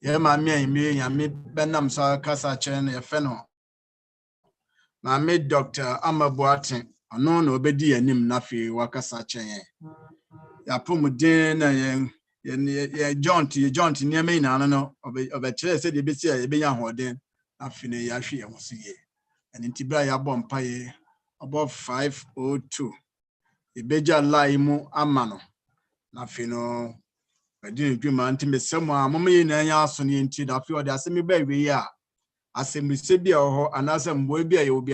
Mammy and me, and me Benham saw Casa Chen, a fennel. Mammy Doctor Kutin-Boateng, a non obedi and him nafi Wakasa Chen. Ya Pumudin and John to near me, I don't know, of a chair said the BC, a be young then, Afine Yashi, was ye. And in Tibaya Bompaye above 502. The Beja Laimu Amano. Nafino. I didn't dream until me someone, Mommy, and I asked me into the field as me baby. Ya. As a Mississippi or another will be a will be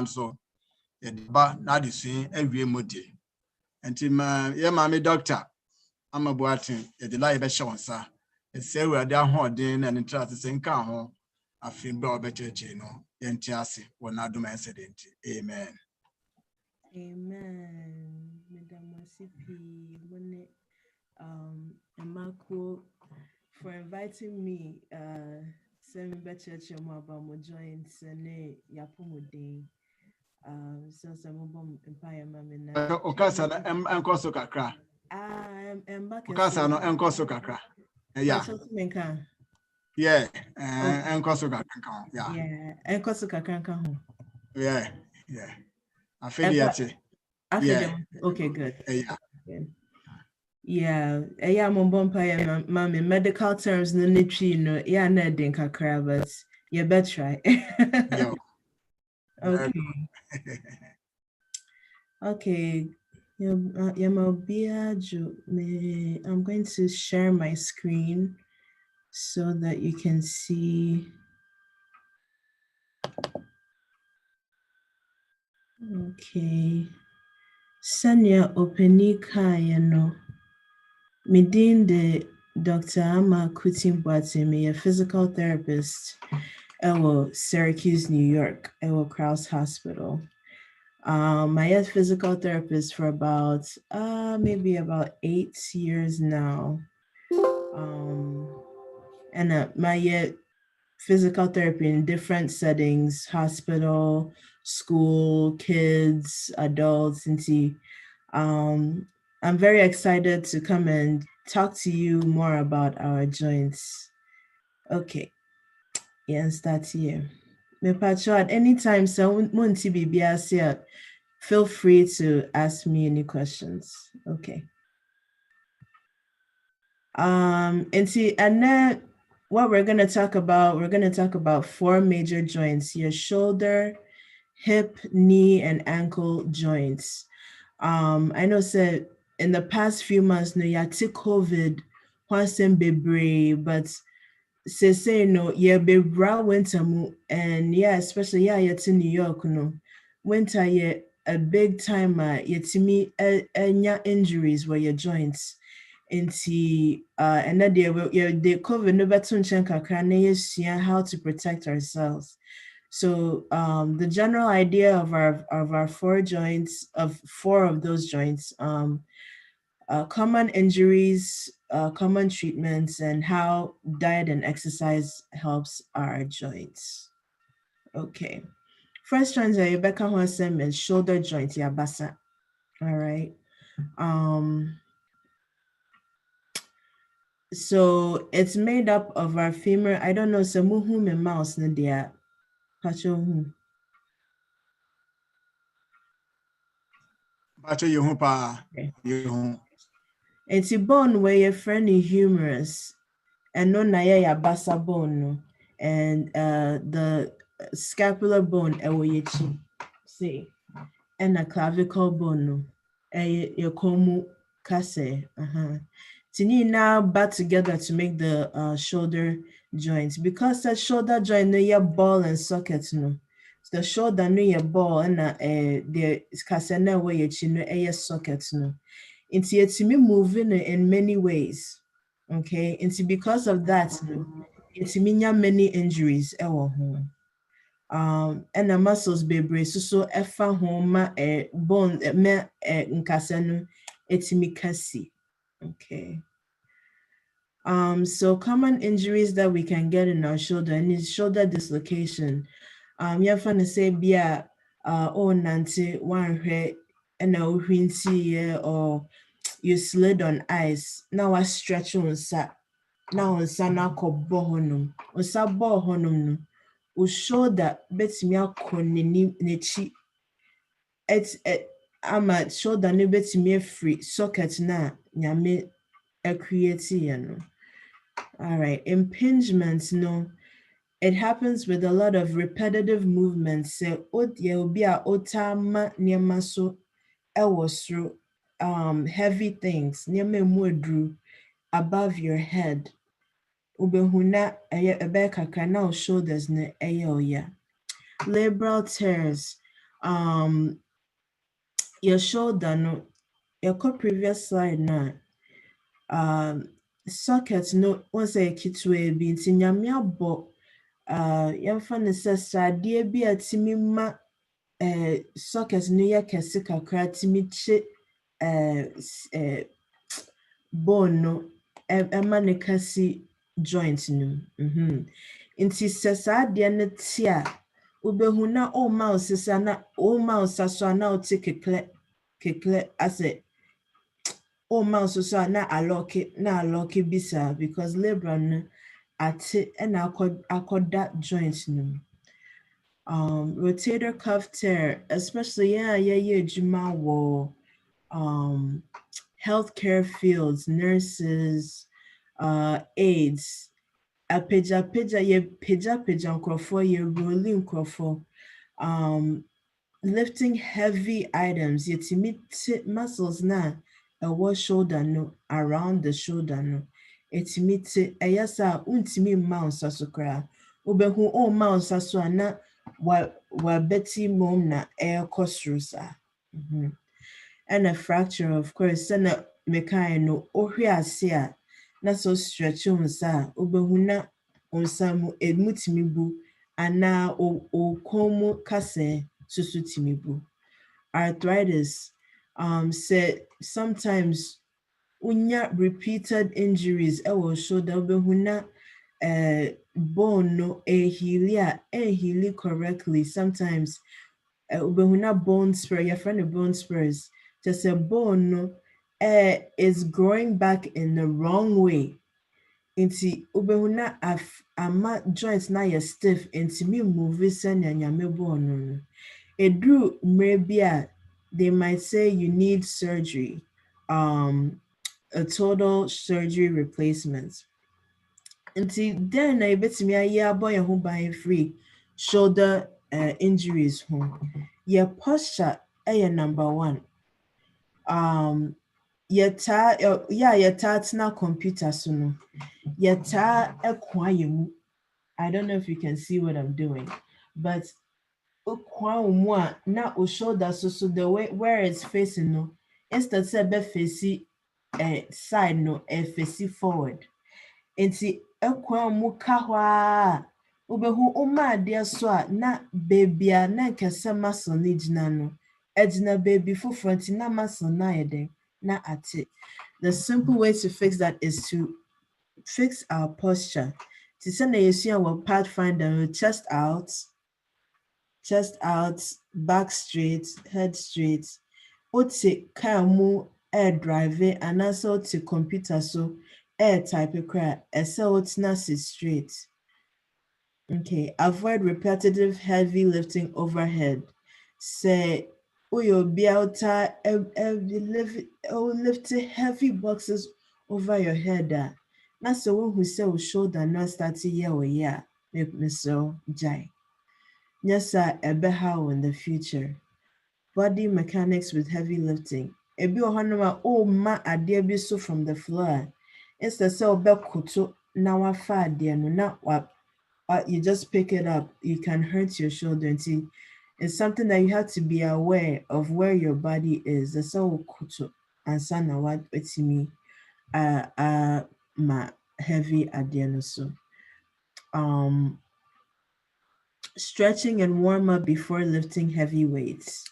so. But not the same every moody. Until my mammy doctor, I'm a boating, a delight show, sir. And say we are down holding and interest the same car. I feel better, you know, and Tiasi will not do my incident. Amen. Amen. Madam Masipi, Marco, for inviting me, send me better about my joints and Yapumude. So some of Empire Mamma. Okasa and Koso Kakra. I'm back. Okasa and Koso Kakra. Yeah. Yeah, and Koso Kakra. Yeah, and Koso Kakra. Yeah. I feel it. Yeah. Okay, good. Yeah. Yeah, Mumbompa, Mammy, medical terms, no nichi, no, yeah, Nedin Kakra, but you better try. Yeah. Okay. I'm going to share my screen so that you can see. Okay. Sanya Openika, Medin de Dr. Kutin-Boateng, a physical therapist at Syracuse, New York, at Krause Hospital. My physical therapist for about maybe about 8 years now. And my physical therapy in different settings, hospital, school, kids, adults, and I'm very excited to come and talk to you more about our joints. Okay, yeah, start here. Me patcho at any time, so Monty BBS, feel free to ask me any questions. Okay. And then what we're gonna talk about 4 major joints: your shoulder, hip, knee, and ankle joints. I know said in the past few months, no, yeah, COVID, wasn't be but say no, yeah, be winter, and yeah, especially yeah, it's in New York, no, winter, yeah, a big time, yeah, to me, injuries were your joints. And then the COVID no better kakra how to protect ourselves. So the general idea of our 4 joints, of 4 of those joints, common injuries, common treatments, and how diet and exercise helps our joints. Okay. First joint that Rebecca Hossem is shoulder joint, yabasa. All right. So it's made up of our femur. I don't know, so muhu me mouse na dia. Pacho hu. Pacho you pa. It's a bone where your friend is humerus, and no na ya basa bone, and the scapular bone ewoyechi. See, and a clavicle bone, your komu kase. Tini now back together to make the shoulder joints, because the shoulder joint no your ball and socket no. The shoulder no your ball and the kasena way you know a socket no. It's me moving in many ways. Okay, it's because of that it's many injuries and the muscles be so efa home bone me nkaseno it's me kasi. Okay. So common injuries that we can get in our shoulder and is shoulder dislocation. You're gonna say bia nante one hair and a or you slid on ice. Now I stretch on sat Now Sana ko bohonum. Osa bohonum no. O shoulder betimi akọ n'echi. It's ama shoulder no betimi free socket na nyame create no. All right, impingement no. It happens with a lot of repetitive movements. So obi a otama niema so ewo soro heavy things niema emu edru above your head. Ubehuna ebe kakra na shoulders ne oya. Labral tears. Your shoulder no. Your previous slide na. Socket no once a kitwe bi nti nyame abo yɛmfa no sɛ sradeɛ bi a timi ma socket no yɛ kɛse kakra timi kye bone no ɛma ne kasi joint no nti sɛ saa adeɛ no te a wobɛhu na ɔma osisa na ɔma osaso na ɔte kekle asɛ ɔma osaso na aloke bisa because labor no ate ɛna akɔda joint no. Rotator cuff tear, especially adwuma wɔ healthcare fields, nurses, aides, apagya nkurɔfoɔ, yɛ rolling nkurɔfoɔ, lifting heavy items, yɛtumi te muscles na ɛwɔ shoulder no, around the shoulder no, ɛtumi te ɛyɛ sɛ untumi mma nsa so koraa. Wobɛhu ɔmma nsa so a na wabɛti mom na ɛkɔ soro saa. And a fracture, of course, sɛna mekae no ohwe ase a na so stretch nsa a wobɛhu na nsa mu emu tumi bu anaa okɔn mu kasa susu tumi bu. Arthritis, say sometimes unya repeated injuries ɛwɔ shoulder wobɛhu na bone no healing correctly. Sometimes ubehuna bone spur, your friend of bone spurs, just a bone no is growing back in the wrong way. Inti ubehuna ama joints na ya stiff inti mi move senya nyame bone no. Edru maybe they might say you need surgery, a total surgery replacement. Until then, I bet me a year boy who buy free shoulder injuries home. Your posture number one. Your na computer soon. Your I don't know if you can see what I'm doing, but na o shoulder so the way where it's facing no, instead of facing side no, facing forward. Nti ekwa mu ka hɔ a wobɛhu ɔma adeɛ so a na baby a na nkɛsɛ muscle ne gyina no ɛgyina baby foforɔ nti na muscle na ayɛ na ate. The simple way to fix that is to fix our posture. Ti sɛ na yɛsua wɔ Pathfinder, chest out, back straight, head straight. Ote kaa mu drive anaasɛ ote computer so type cry, it's not straight. Okay, avoid repetitive heavy lifting overhead. Say, you'll be out lifting heavy boxes over your head. That's the one who say we shoulder not starting year make me so jai. Yes, sir, how in the future. Body mechanics with heavy lifting. Ebi ohanoma ma adeɛ bi so from the floor. Instead of koto na wafa adeɛ no na you just pick it up, you can hurt your shoulder. And it's something that you have to be aware of where your body is. That's all koto and sana what me ma heavy adeɛ no so. Stretching and warm up before lifting heavy weights.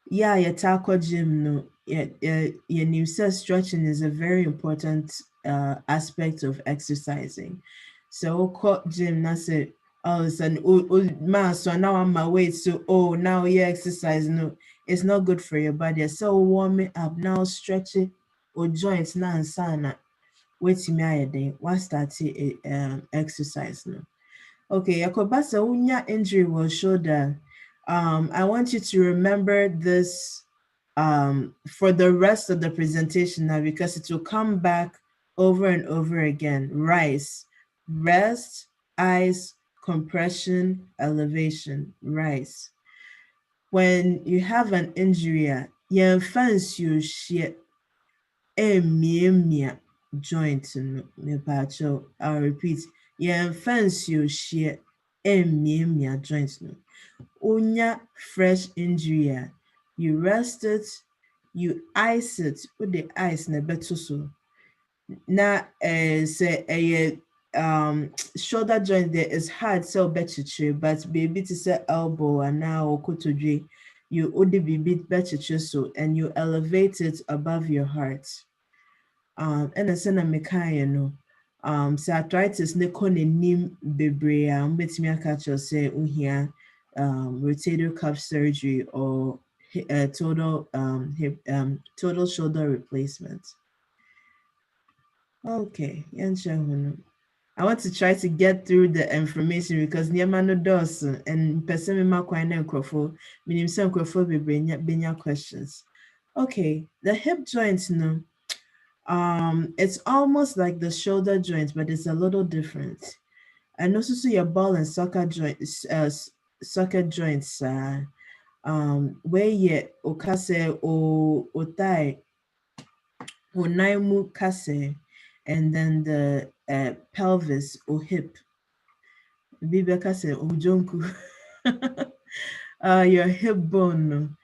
Yeah, your taco gym no. Your new stretching is a very important aspect of exercising. So call gym na say oh man, so now I'm my weight, so now you exercise. No, it's not good for your body. So warm it up now, stretch it or joints na and sana. wetimi ayede what start exercise no. Okay, yakobasa unya injury was shoulder. I want you to remember this for the rest of the presentation now because it will come back over and over again. Rise, rest, eyes, compression, elevation, rise. When you have an injury, you fancy you shit mia joint no mepacho. I'll repeat. You fancy you shit mia joint no. Unya fresh injury, you rest it, you ice it with the ice na better so. Na say a shoulder joint there is hard so better but baby to say elbow and now kotodwe you would be bit better so and you elevate it above your heart. And I send a mekaya no. So arthritis ne kone nim bebre mbetimi aka say uhia rotator cuff surgery or total hip total shoulder replacement. Okay, I want to try to get through the information because niema no does and person me makwan na nkrofo minim se nkrofo benya questions. Okay, the hip joint no it's almost like the shoulder joint but it's a little different. And also so your ball and socket joints where ye okase o thigh Honaimu kase, and then the pelvis or hip. Bibi kase ujonku. Your hip bone.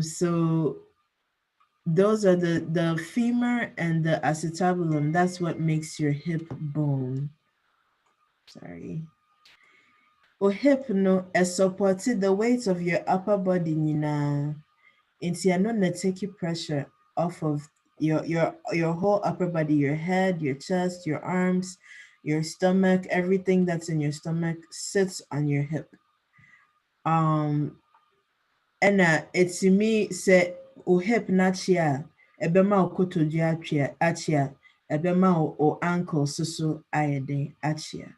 So those are the femur and the acetabulum. That's what makes your hip bone. Sorry. Or hip no supported the weight of your upper body nina. Into you're not taking pressure off of your whole upper body, your head, your chest, your arms, your stomach, everything that's in your stomach sits on your hip. And it's me say o hip nachia ebema o kotodu achia ebema o ankle so ayede achia.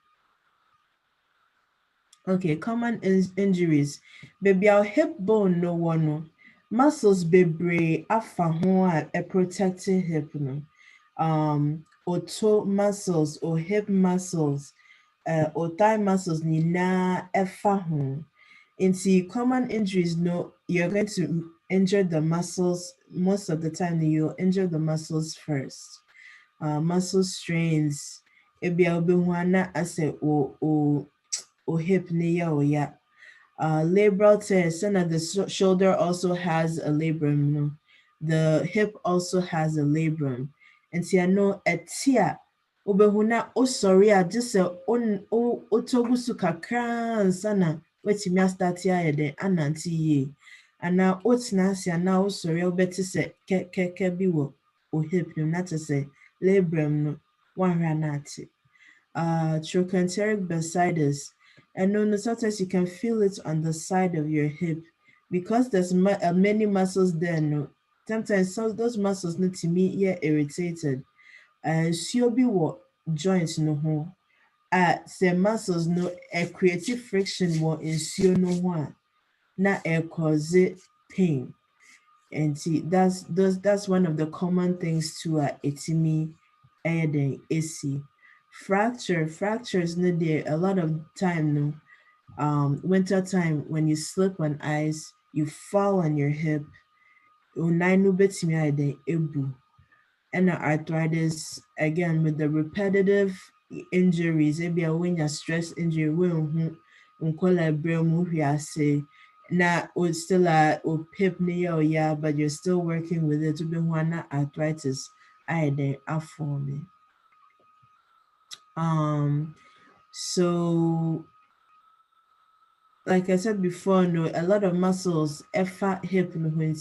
Okay, common injuries. Baby, our hip bone no one. Muscles bebre afa ho a protecting hip no. Or toe muscles or hip muscles, or thigh muscles nina efa ho. Into common injuries, no, you're going to injure the muscles most of the time. You'll injure the muscles first. Muscle strains. Ebi obehuana ase o hip niya o ya. Labral tear, the shoulder also has a labrum. No? The hip also has a labrum. And see, I know a tia. Ubehuna o sorry, I just say on o togusu kakran sana. Wait, me start here de ananti ye. And now what's nasi and now sorry, I'll bet to say ke biwo o hip no not to say labrum no one ranati. Trochanteric bursitis. And no, sometimes you can feel it on the side of your hip because there's many muscles there. No, sometimes those muscles need to be irritated. So be what joints no ho. Say muscles no a creative friction will ensue no one. Not a cause pain. And see that's one of the common things to etimi aiden AC. Fractures no there a lot of time no. Winter time when you slip on ice, you fall on your hip. Unainu betimi aiden ebu. And arthritis again with the repetitive injuries. Maybe when you stress injury, we unkola bremu say na still a hip near yeah, but you're still working with it to be one arthritis. I then me. So like I said before, no, a lot of muscles, effort, hip, no,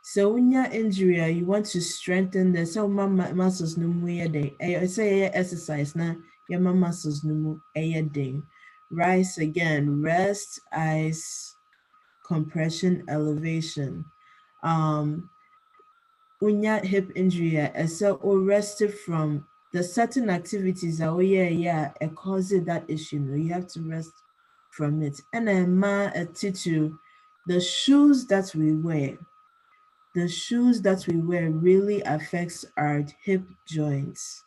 so when you're injury, you want to strengthen the so muscles no more day. I say exercise now, your muscles no more a day. Rise again, rest, eyes, compression, elevation. When you hip injury, so or rested from the certain activities are it causes that issue. You have to rest from it. And a tissue, the shoes that we wear. The shoes that we wear really affects our hip joints.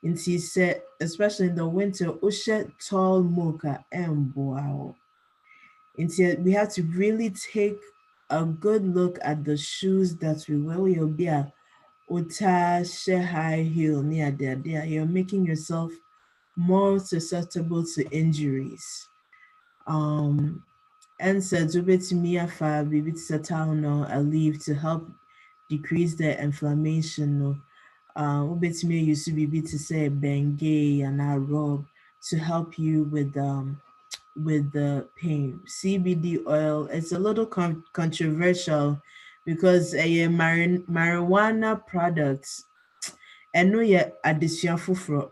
And he said, especially in the winter, ushe tall mocha and wow. And we have to really take a good look at the shoes that we wear. You'll be a uta high heel near there. You're making yourself more susceptible to injuries. And said to me afa bibi no a leave to help decrease the inflammation no. Ubetumi use bibi to say Bengay and a rub to help you with the pain. CBD oil, it's a little controversial because a marijuana products and no yet addition for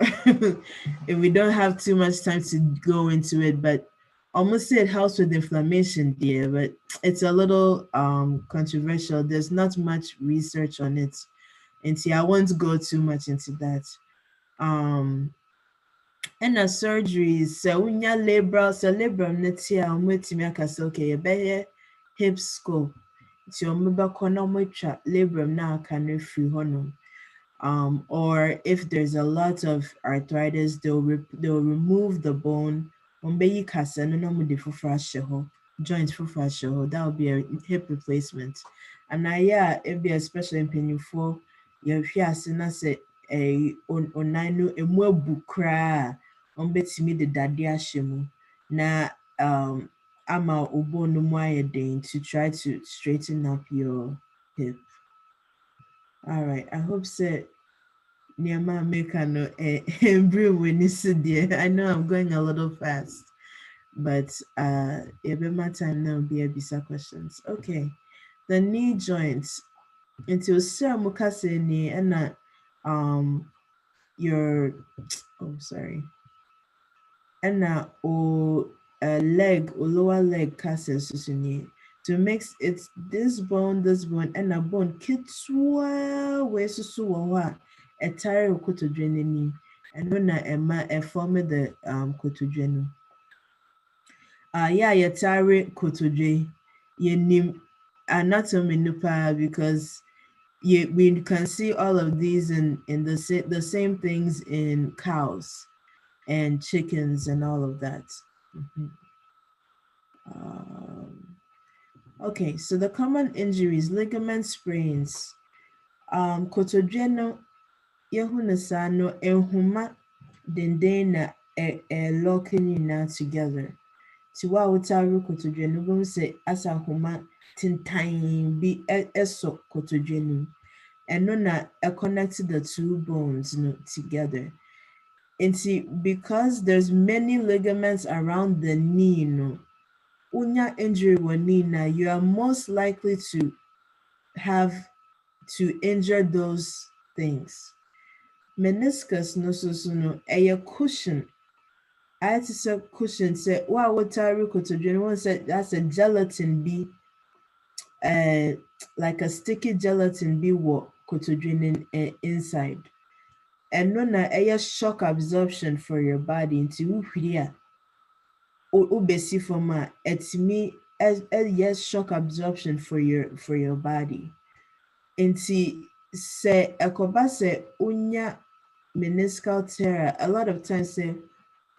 if we don't have too much time to go into it, but almost say it helps with inflammation there, but it's a little controversial. There's not much research on it. And see, I won't go too much into that. And a surgeries, so when you're labrum netia, waiting me say okay, you better hip scope. It's your mobile conometra labrum now can free honum. Or if there's a lot of arthritis, they'll remove the bone. Umbeyi kasa no no mudi for joint for that will be a hip replacement. And if be especially in penufo, you hear say a onino emwebu kra umbetimi the dadia shimu na ama ubo no to try to straighten up your hip. All right, I hope so. Niama Mekano I know I'm going a little fast, but it'll be my time now. Be a bisa questions. Okay, the knee joints. Until Sir Mukase ni and your and leg or lower leg cases to mix it's this bone, and a bone kitswa where susu a tire kotodrenini and when Emma a form the kotodrenu. Ya tire kotodre ye nim anatomy nupa because we can see all of these in the same things in cows and chickens and all of that. Okay, so the common injuries, ligament sprains, kotodreno yehunasano ehuma dendena locking now together. Tiwa utaru kotodreno go say asa huma tintain be eso kotodreno. And no connected the two bones together. And see, because there's many ligaments around the knee, unya injury wa knee na, you are most likely to have to injure those things. Meniscus no a cushion. I had to say cushion say wow what one said that's a gelatin be like a sticky gelatin be what kotodrenin inside. And no na a shock absorption for your body into here. Ubesi forma it's me as yes shock absorption for your body. Inti se ekoba se unya meniscal tear a lot of times say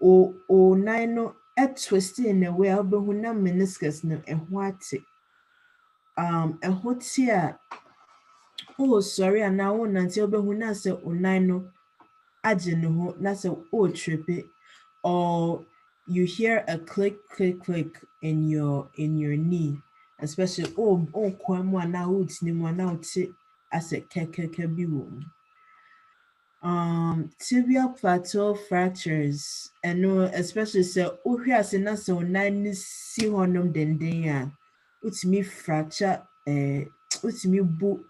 o nino twist in a way albehuna meniscus no ehwate ehotia oh sorry and now until behuna se onino ajeno na se oh trip it or you hear a click in your knee, especially kwamwa na utni mwana uti as a keke biwum. Tibial plateau fractures and no especially say uhia se na se onani si honum dendenya utimi fracture utimi bu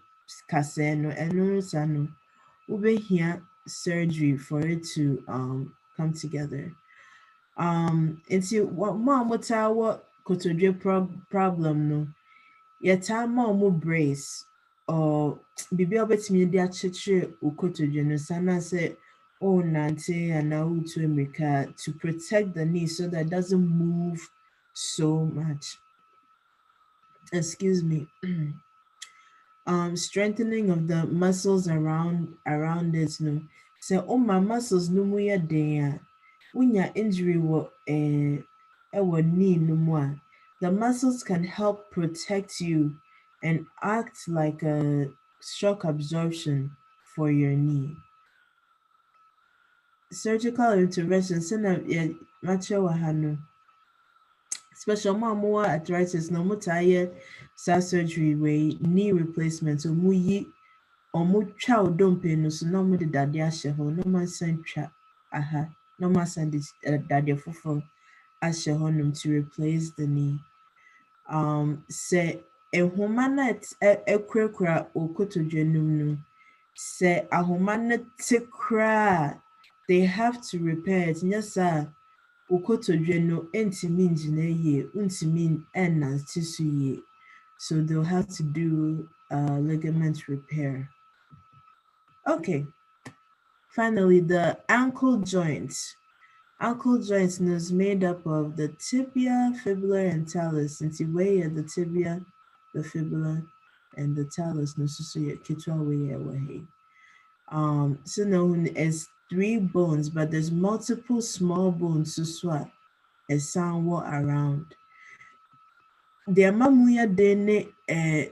kase no eno sano ube here surgery for it to come together. Into what mom what kotodre problem no yeta mom brace or bibi obetimi dia chichire ukotodre no sana say oh nante and now to America to protect the knee so that it doesn't move so much. Excuse me. Strengthening of the muscles around it no. So my muscles no mu yɛ den a wonya injury ɛwɔ knee no mu a, the muscles can help protect you and act like a shock absorption for your knee. Surgical intervention sɛnɛ makyerɛ wɔ ha no, especially more arthritis no ɔmo surgery wei knee replacement ɔmo yi ɔmo twa odompe no so na ɔmo de dade ahyɛ hɔ na ɔmo asan twa aha na ɔmo asan de dade foforɔ ahyɛ hɔnom to replace the knee. Sɛ ehoma na ɛkurakura okotodwe no mu no, sɛ ahoma no te koraa a, they have to repair it. Nyɛ saa a okotodwe no ntumi ngyina yie, ntumi nnante so yie. So they'll have to do ligament repair. Okay. Finally, the ankle joint. Ankle joint is made up of the tibia, fibula, and talus. And the tibia, the fibula, and the talus. So known as 3 bones, but there's multiple small bones so as somewhat around. The amamuya dene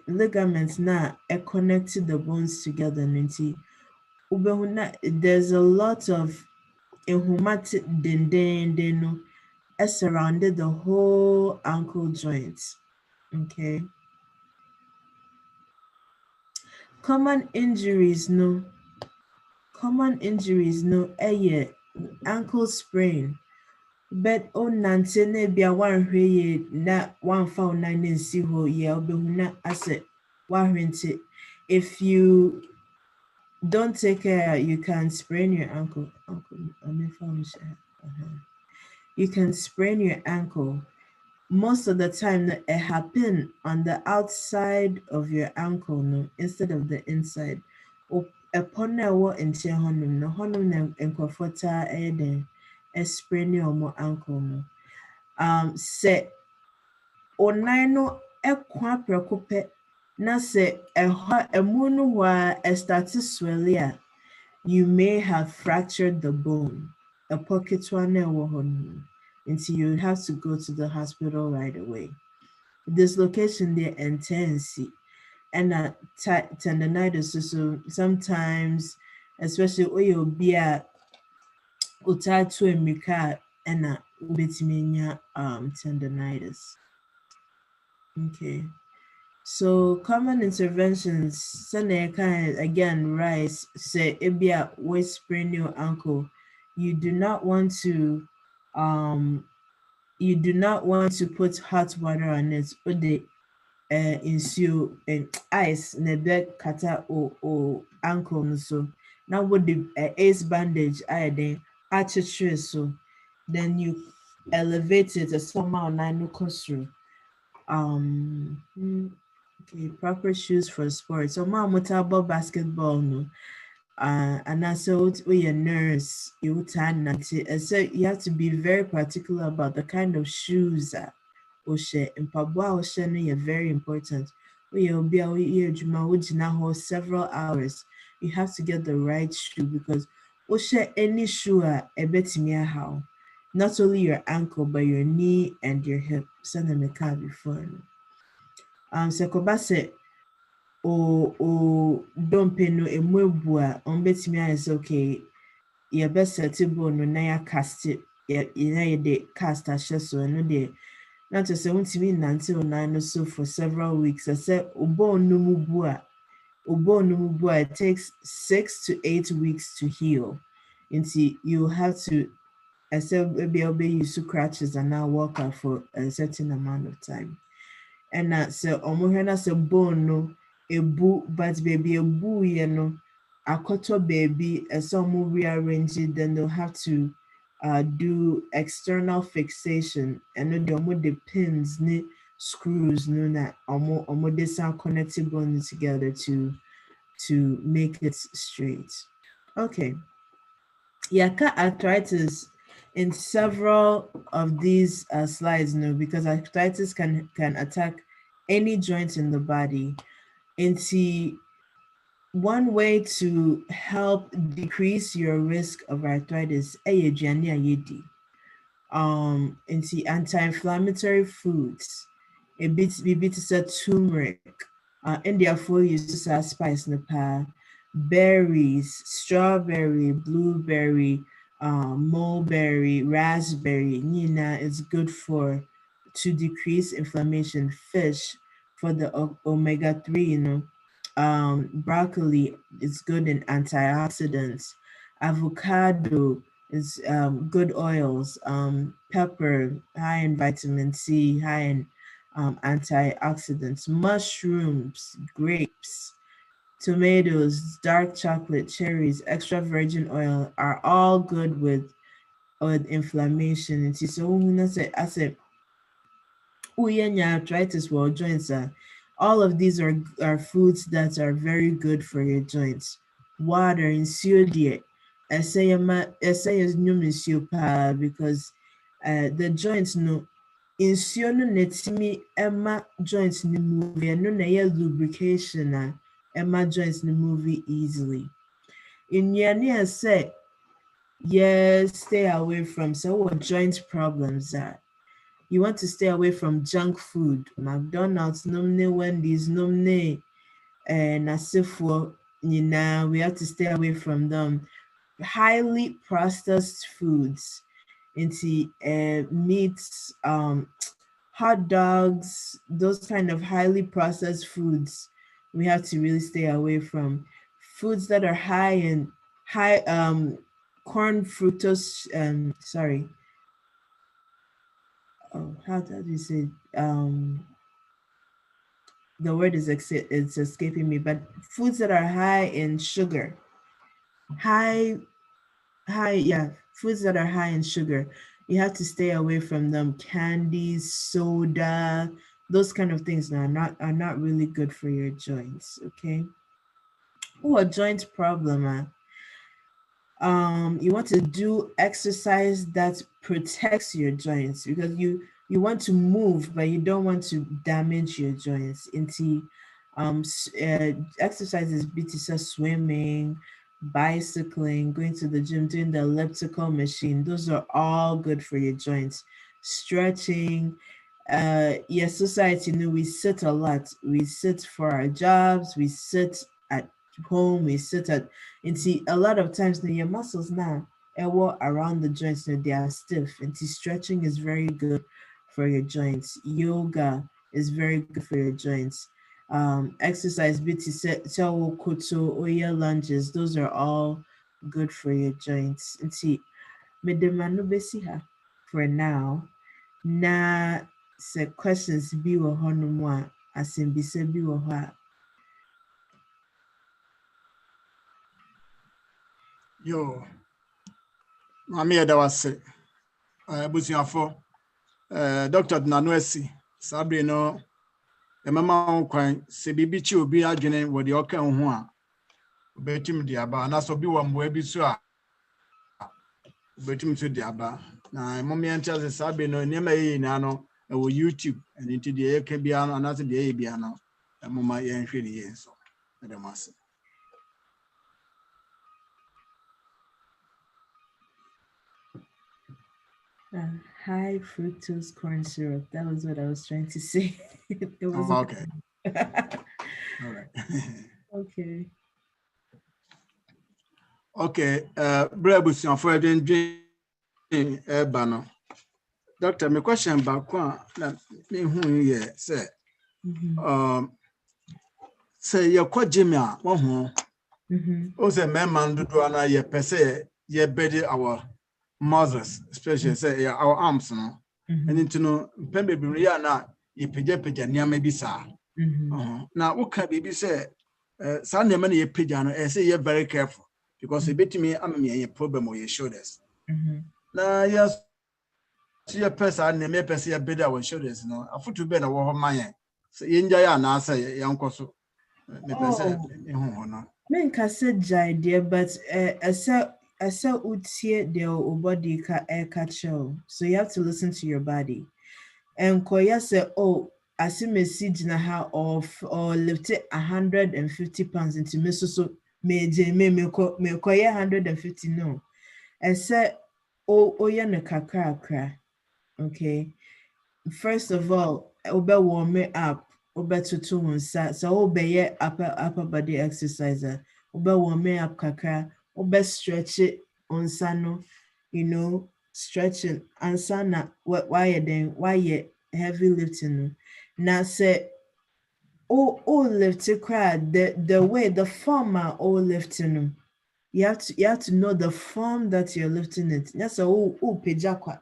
ligaments na connected the bones together. There's a lot of ehumati dendeno surrounded the whole ankle joint. Okay. Common injuries no, ankle sprain. But nante na bia wanhwe ye na wanfa onan na nsi ho ye obehu na ase wahwe nti if you don't take care you can sprain your ankle. You can sprain your ankle. Most of the time it happen on the outside of your ankle no instead of the inside. Upon na wo nche honum no honum na enkrofo taa eden sprain your ankle no. Se onan no ekwa preko pe na se emu no wa start swelling a, you may have fractured the bone. A pocket one until you have to go to the hospital right away. Dislocation there intense and tendonitis. So sometimes, especially when you'll be at utatu emika and betimenya tendonitis. Okay. So common interventions, again, rise, say ebia we sprain your ankle. You do not want to put hot water on it or the ensue ice nebe kata o ankle so now with the ace bandage then so then you elevate it as somehow nine through. Okay, proper shoes for sports. So mutable basketball no. And also your nurse, you so you have to be very particular about the kind of shoes that and are very important. You'll be several hours. You have to get the right shoe because any shoe a bit how not only your ankle but your knee and your hip. Send them a car before. Sekobase o dompe no emuebu a ombetimi ayese okay ye be setable no na ya cast ye de cast ahye so no de na to se untimi nante onan no so for several weeks say obo no mu bu a it takes 6 to 8 weeks to heal until you have to maybe use crutches and now walk out for a certain amount of time. And so omohena se bone no ebu but baby ebu ye no akoto baby some rearrange it, then they'll have to do external fixation and then the pins ni screws no na omo de sound connected bones together to make it straight. Okay. Yaka arthritis in several of these slides, no, because arthritis can attack any joint in the body. Into one way to help decrease your risk of arthritis, into anti-inflammatory foods. A bit said turmeric. India for use as spice in the pa. Berries, strawberry, blueberry, mulberry, raspberry. Nina is good for to decrease inflammation. Fish for the omega-3, broccoli is good in antioxidants. Avocado is good oils. Pepper, high in vitamin C, high in antioxidants. Mushrooms, grapes, tomatoes, dark chocolate, cherries, extra virgin oil are all good with inflammation. And so I said, arthritis or joints. All of these are foods that are very good for your joints. Water, insudio. I say is because the joints no nsuo no netimi emma joints no move no na lubrication emma joints no move easily. Nnuane a say yes, stay away from so what joint problems are. You want to stay away from junk food. McDonald's, nomne Wendy's, nomne Nasifo, we have to stay away from them. Highly processed foods, into meats, hot dogs, those kind of highly processed foods, we have to really stay away from. Foods that are high corn fructose, how do you say the word is it's escaping me, but foods that are high in sugar, high yeah, foods that are high in sugar, you have to stay away from them. Candies, soda, those kind of things now are not really good for your joints. Okay. Oh, a joint problem. You want to do exercise that protects your joints, because you want to move but you don't want to damage your joints. Into exercises BTS, swimming, bicycling, going to the gym, doing the elliptical machine, those are all good for your joints. Stretching. Yes, society, we sit a lot. We sit for our jobs, we sit at home, we sit at, and see a lot of times your muscles now around the joints, they are stiff. And stretching is very good for your joints. Yoga is very good for your joints. Exercise biti koto, oya lunges, those are all good for your joints. And see medemano besiha for now. Na se questions bi wɔ hɔ no mu a asɛmbisa bi wɔ hɔ a Yo, Mami Edawase, Busiafo, Dr. Nanuesi, Sabrino, Mama Kwan, Sebibichi will be adjoining with the Oka Hua, Betim Diaba, and also be one way bisua. Betim to Diaba. Now, Mommy and Chelsea Sabino, Nema Nano, and YouTube, and into the AKBiano, and after the ABiano, and Mama Yan Shady, so, Madam. high fructose corn syrup. That was what I was trying to say. It was okay. All right. Okay. Okay. Brebusian for the Bano. Doctor, my question back one. Me who ye say. Say your kwa Jimmy one who. O say man do na ye per se ye bedi our muscles, especially say our arms no. And into no pembe bi ya na ye peja niam bi sa. Now what can be say sa niam na ye peja no say ye very careful because it betimi am me a problem on your shoulders. Na yes your person na me person ye bedi our shoulders no afutu be na wo man say ye nja ya na say yanko so me person no. Men kase jai dear, but I said utie the body catch. So you have to listen to your body. And Koya said, oh, I see me see jina of or lifted 150 pounds into me so me koya 150 no. I said, oh yeah ne kakra. Okay. First of all, ube warm me up, ube tutu unsa. So ube ye upper body exerciser. Ube warm me up kakra, ube stretch it unsa no, stretching ansana why you heavy lifting no. Now say lift it crowd the way the form lifting no. You have to know the form that you're lifting it. That's a pejakwa.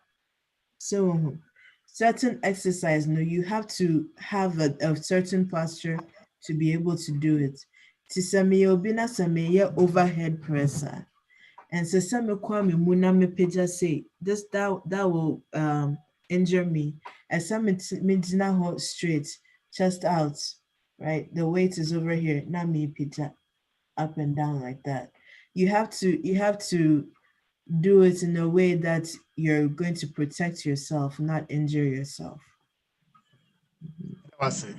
So certain exercise, no, you have to have a certain posture to be able to do it. Tisame obina same overhead presser. And so some kwame muna me peja say this that will injure me. And some me straight, chest out, right? The weight is over here. Not me peja up and down like that. You have to do it in a way that you're going to protect yourself, not injure yourself. I see.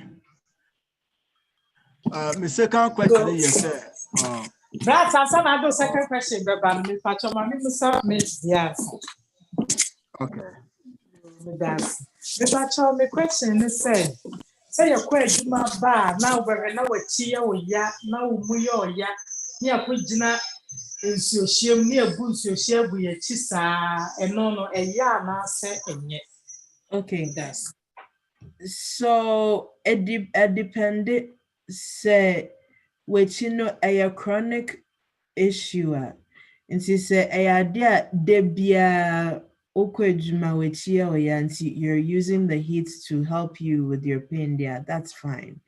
My second question is That's another second question, but me patcho mami musa miss yes. okay. That's me patcho me question is say your question ma ba now we na we chia o ya na wo mu ya o ya ni akogina nsuohiem ni abu nsuohie bu ye chi saa eno no eya na se enye. Okay. That's So it depended say which a chronic issue. And she said a idea debia okwejuma which you're using the heat to help you with your pain there. That's fine.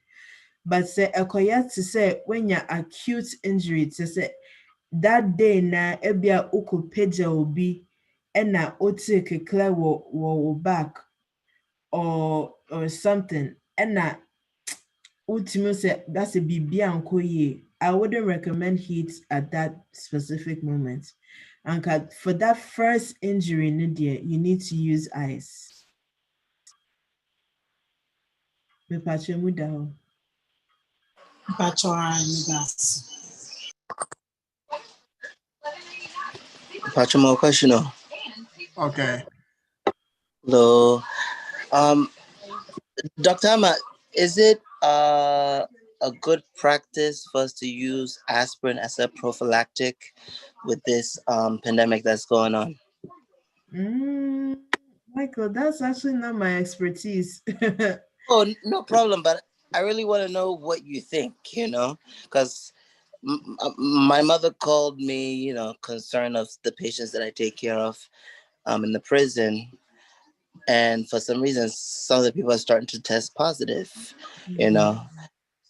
But say akoya to say when you're acute injury to say that day na ebia ukopeja obi ena ote kekle wo back or something ena ultimo say that's a bibia ankoye. I wouldn't recommend heat at that specific moment. And for that first injury, Nadia, you need to use ice. Me pache mu da ho. patcho that's Patch more question. Okay. Hello. Dr. Amma, is it a good practice for us to use aspirin as a prophylactic with this pandemic that's going on? Michael, that's actually not my expertise. Oh, no problem. But I really want to know what you think, because my mother called me, concerned of the patients that I take care of in the prison. And for some reason, some of the people are starting to test positive,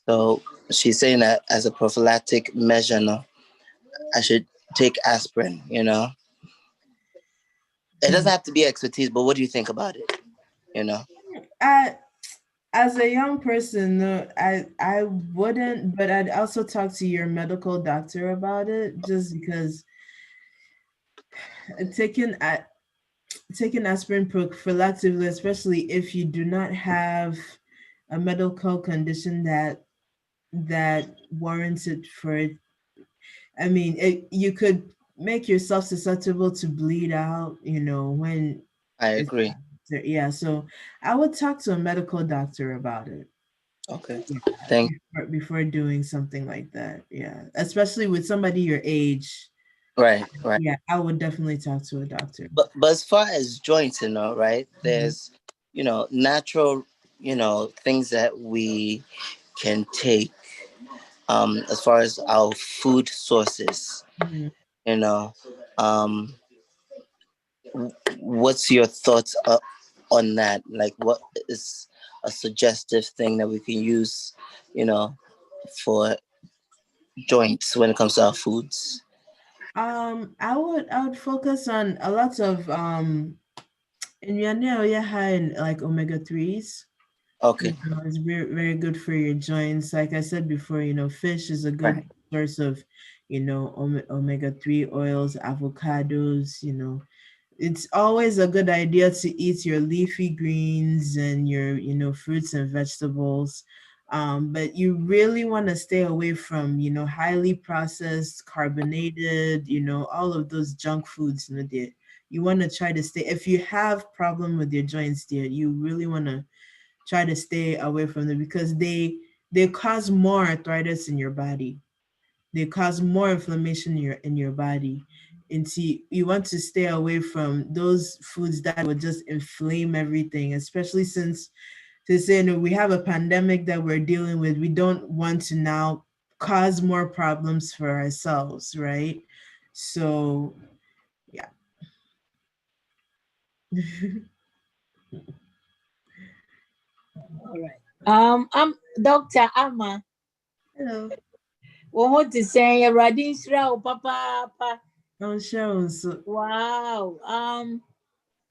So she's saying that as a prophylactic measure, I should take aspirin, It doesn't have to be expertise, but what do you think about it? As a young person, no, I wouldn't, but I'd also talk to your medical doctor about it, just because taking aspirin prophylactically, especially if you do not have a medical condition that warrants it for it. I mean, you could make yourself susceptible to bleed out, when I agree. yeah. So I would talk to a medical doctor about it. Okay. Yeah, Thank before doing something like that. Yeah, especially with somebody your age. Right. Yeah, I would definitely talk to a doctor. But as far as joints, right? There's, natural, things that we can take as far as our food sources, um, what's your thoughts on that? Like, what is a suggestive thing that we can use, for joints when it comes to our foods? I would focus on a lot of in high in like omega-3s. Okay. It's very, very good for your joints. Like I said before, fish is a good source of omega-3 oils, avocados, It's always a good idea to eat your leafy greens and your, fruits and vegetables. But you really want to stay away from, highly processed, carbonated, all of those junk foods, dear. You want to try to stay, if you have problem with your joints, dear, you really want to try to stay away from them because they cause more arthritis in your body. They cause more inflammation in your body. And see, you want to stay away from those foods that will just inflame everything, especially since they say, we have a pandemic that we're dealing with. We don't want to now cause more problems for ourselves, right? So, yeah. All right. I'm Dr. Amma. Hello. What to say? Radin Shra, Papa. Oh, sure. So, Wow.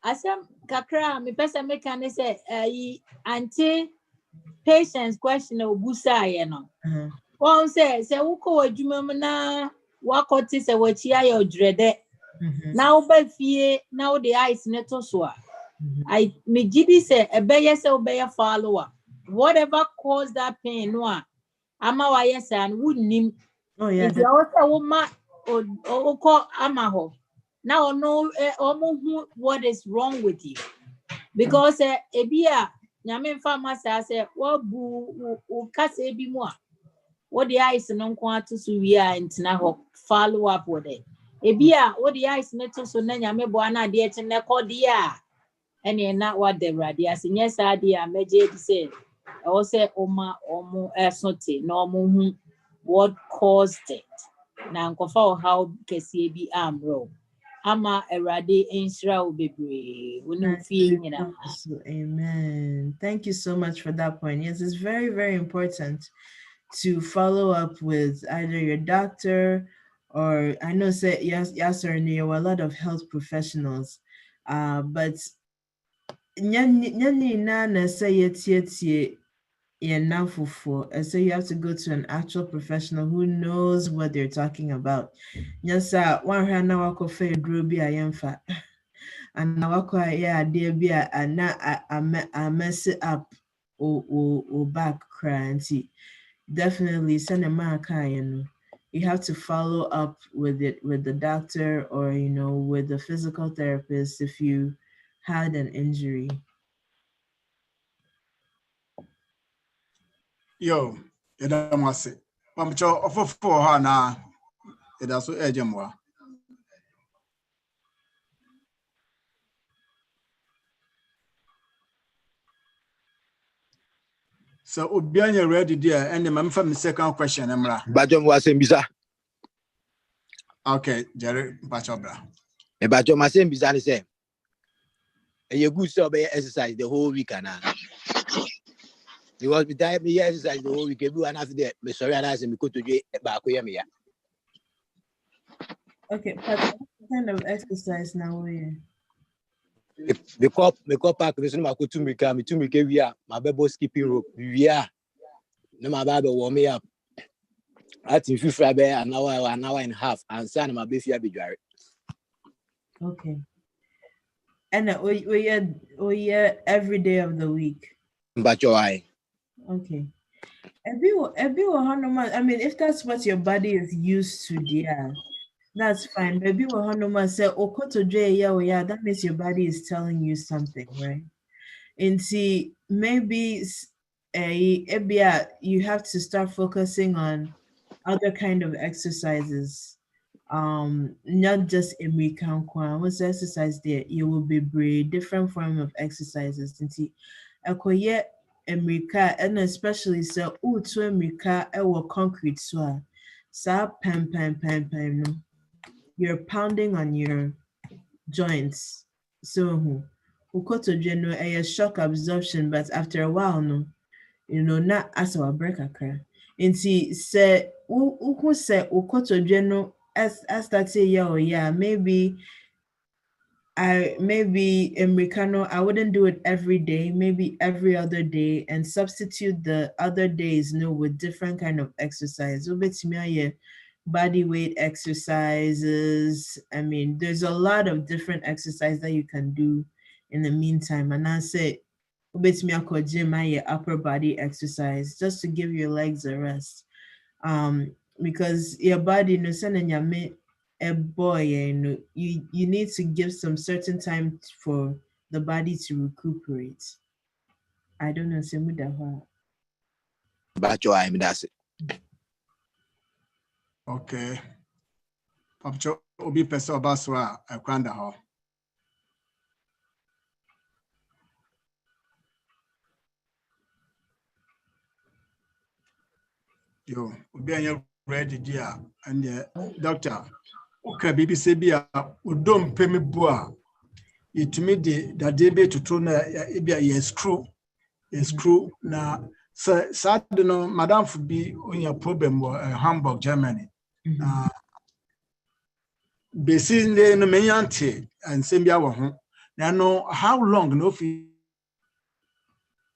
Asam kakra me pesa me can say anti patients question obusa ye no. One say wuko adwuma mu na wakoti se wachia ye odrede. Na wo ba fie na wo de ice ne to so a. I me gidi say ebeye se obeye follow up. Whatever caused that pain no a ama wa yes and wunnim. oh yeah. If you also woman or call amaho. Now know almost what is wrong with you. Because ebia nyame pharmacy say what bu kase bi mu a what the ice no kwa to so wi a ntina ho follow up with it. Ebia what the ice no to so na nyame bo ana de eche ne kodia ene na what the radi as yes ade a meje di say o say oma omo esote na omo hu what caused it. Na nkofa how kese bi amro ama erade enshira obebre wonu fie nyina. Amen. Thank you so much for that point. Yes, it's very, very important to follow up with either your doctor or I know say yes, sir, there were a lot of health professionals. But nyani na say tie enough for so you have to go to an actual professional who knows what they're talking about. Yes, one hand now coffee drubi ayemfa. And now yeah, dear be a mess it up or back crying. Definitely send a man you have to follow up with it with the doctor or with the physical therapist if you had an injury. Yo, yɛda mo ase. Pamkyɛ ɔfoforɔ hɔ anaa yɛda so ɛgye mmoa. So obiara nyɛ ready there and I'm from the second question Emra. Bajom was in Biza. Okay, Jerry Bachobra. A Bajom was in Biza say. A good job exercise the whole week and you was be time me exercise the whole week and after that me sorry and I say me go to do back here me. Okay, but what kind of exercise now we Me cop park this no to me we are my baby skipping rope we are no my baby warm me up at if you fry an hour and a half and son my baby be dry. Okay. And we every day of the week. But your eye. Okay. I mean, if that's what your body is used to, yeah, that's fine. Maybe say yeah, that means your body is telling you something, right? And see, maybe you have to start focusing on other kind of exercises. Not just Emrikankwa. What's the exercise there? You will be different form of exercises. And see, akoye Emrika, and especially so to Emrika, ewo concrete so pam no. You're pounding on your joints. So ukoto a shock absorption, but after a while, no, not as a break occur. And see, say who say ukoto as that say yeah, maybe Americano, I wouldn't do it every day, maybe every other day, and substitute the other days with different kind of exercise. body weight exercises. I mean, there's a lot of different exercises that you can do in the meantime. And I say, gym, upper body exercise just to give your legs a rest. Because your body, no a boy, you need to give some certain time for the body to recuperate. I don't know, But that's it. Okay. Pacho obi pese obaswa ekwanda ho. Yo, obi anya ready dia and the doctor. Okay, BBC bia udom pemi bua. Itumi de dade be tutu na ebia ye screw na sad no madam for be on your problem Hamburg, Germany. Basically no menyante and sembia wo ho. Na no how long no fi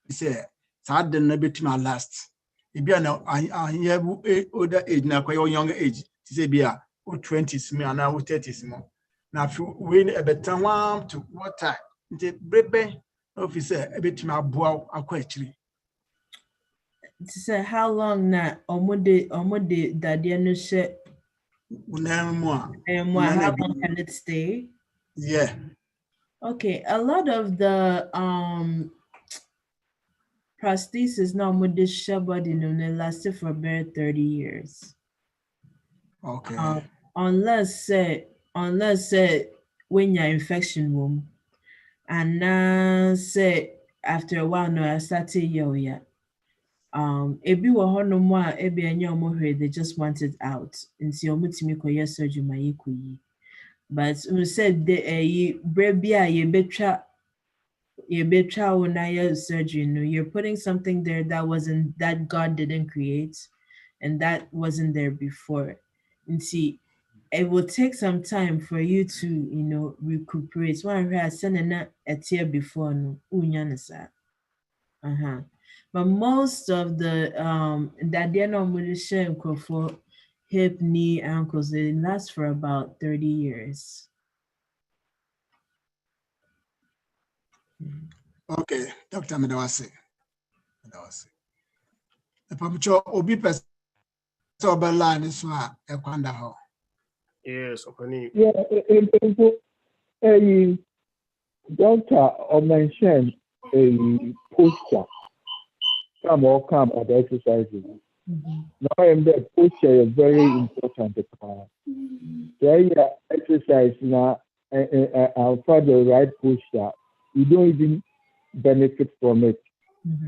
say sad no betuma last. Ebia na anyebu older age na kwa younger age. Say bia o 20s me and o 30s mo. Na we a better one to what time? The brebe officer a bit my bow actually. So how long na omode daddy no shit? How long can it stay? Yeah. Okay, a lot of the prosthesis now with this shell body no lasted for about 30 years. Okay. Unless when you're infection womb, and now say after a while no I started yeah. Ebi wɔ hɔnom a ebi anya ɔmo hwɛ they just want it out. Nti ɔmo timi kɔyɛ surgery ma yɛkɔyi. But who said the brɛ bi a yɛbɛtwa wo na yɛ surgery no, you're putting something there that God didn't create and that wasn't there before. Nti it will take some time for you to recuperate. One where I send a tear before no unya na sa. But most of the that they're not for hip, knee, ankles, they last for about 30 years. Okay, Dr. Medawase. Pamucho obi pese obeline so a ekwanda ho. Yes, Opani. Yeah, a doctor or mentioned a posture. Some or come at the exercises. Now I'm the posture is very important. The exercise now and for the right posture, you don't even benefit from it.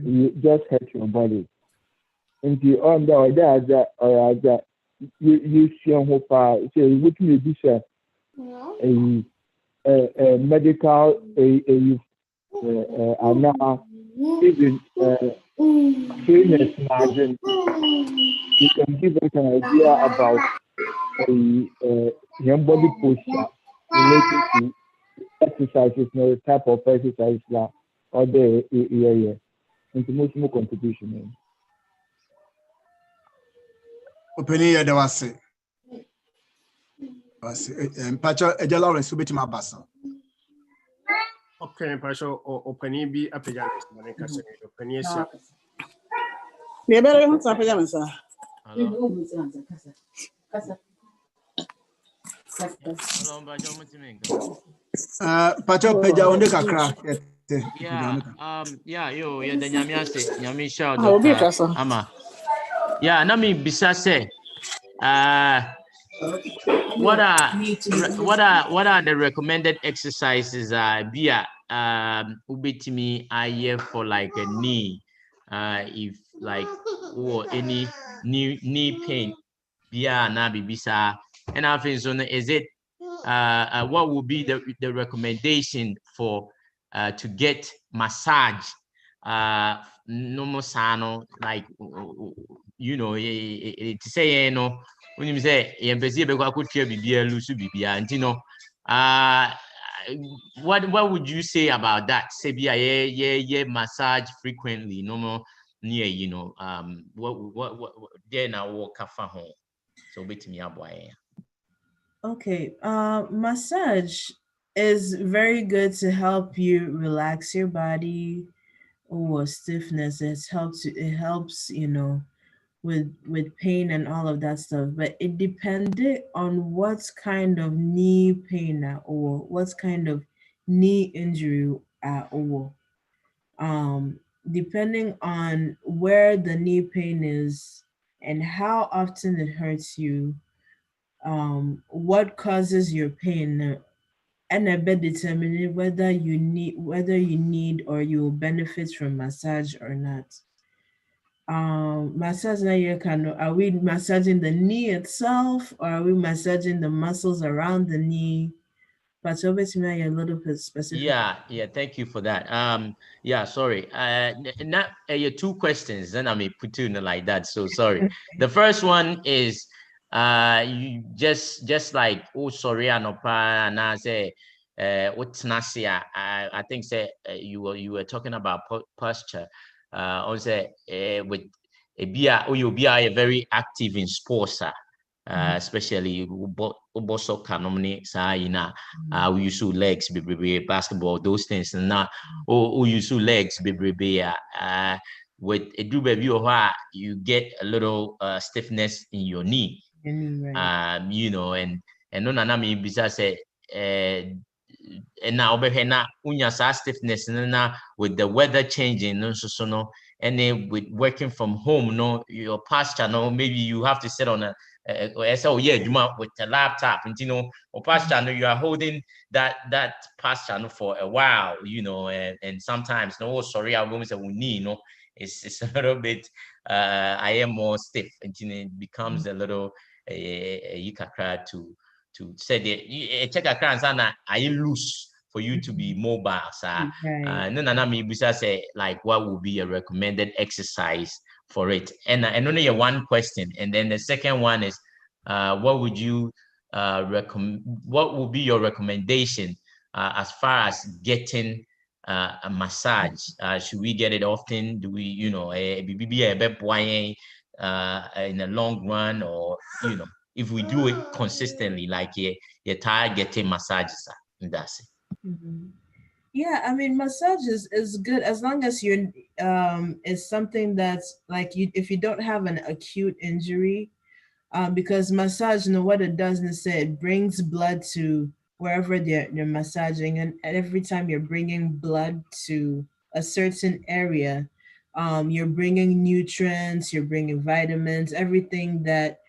You just hurt your body. And the under that you see how far so what may be a medical even trainers margin, you can give us an idea about young body posture related to exercises, the type of exercise that or the area. Into much more contribution. Openi ya dawase. Pacho Eja Lawrence ubeti mabasa. Okay, Pacho Opani bi apejana mane kase Opani esi. Me better hu sa apejana sa. Pacho peja onde kakra. Yeah, the nyame shout ama. Yeah, na me bisa say what are the recommended exercises via ubetimi aye for like a knee if like or any knee pain via na bibisa and I think so is it what would be the recommendation for to get massage no sano like to say when you say what would you say about that? Say massage frequently no more near what then I walk home. So bit me up why. Okay. Massage is very good to help you relax your body or stiffness. It helps, with pain and all of that stuff. But it depended on what kind of knee pain or what kind of knee injury or depending on where the knee pain is and how often it hurts you, what causes your pain, and I bet determine whether you need or you will benefit from massage or not. Massage na you can are we massaging the knee itself or are we massaging the muscles around the knee? But obviously a little bit specific. Yeah, thank you for that. Yeah, sorry. Not your two questions, then I may put you in like that. So sorry. The first one is you just like sorry anopa and I say what's nasia. I think say you were talking about posture. On say with a beer or you be very active in sports. Especially soccer we use legs basketball, those things and now we use legs with a do baby you get a little stiffness in your knee. Right. And no nana me bisa say and now na unya stiffness na with the weather changing no and then with working from home your posture maybe you have to sit on a with a laptop and or posture you are holding that posture for a while and sometimes sorry I will say we it's a little bit I am more stiff and it becomes a little you can try to say that check a crowd and I loose for you to be mobile no me say like what would be a recommended exercise for it and only one question and then the second one is what would you recommend? What would be your recommendation as far as getting a massage? Should we get it often? Do we, in the long run, or if we do it consistently, like you tired getting massages, and that's it. Mhm. Yeah, I mean, massage is good as long as you're it's something that's like if you don't have an acute injury, because massage, what it does is it brings blood to wherever they're massaging, and every time you're bringing blood to a certain area, you're bringing nutrients, you're bringing vitamins, everything that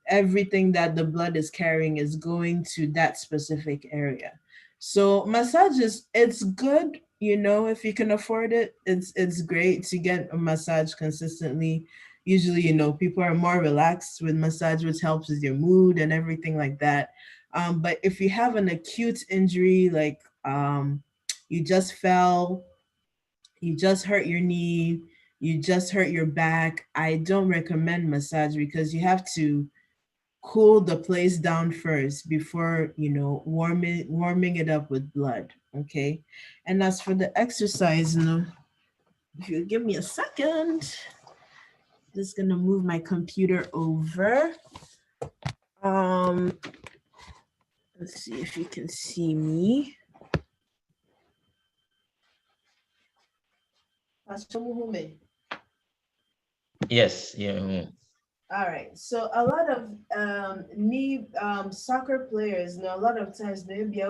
everything that the blood is carrying is going to that specific area. So massages, it's good, if you can afford it, it's great to get a massage consistently. Usually, people are more relaxed with massage, which helps with your mood and everything like that. But if you have an acute injury, like you just fell, you just hurt your knee, you just hurt your back, I don't recommend massage because you have to cool the place down first before warming it up with blood. Okay. And as for the exercise, if you give me a second, just gonna move my computer over. Let's see if you can see me. Yes, yeah. All right. So a lot of knee soccer players, a lot of times they be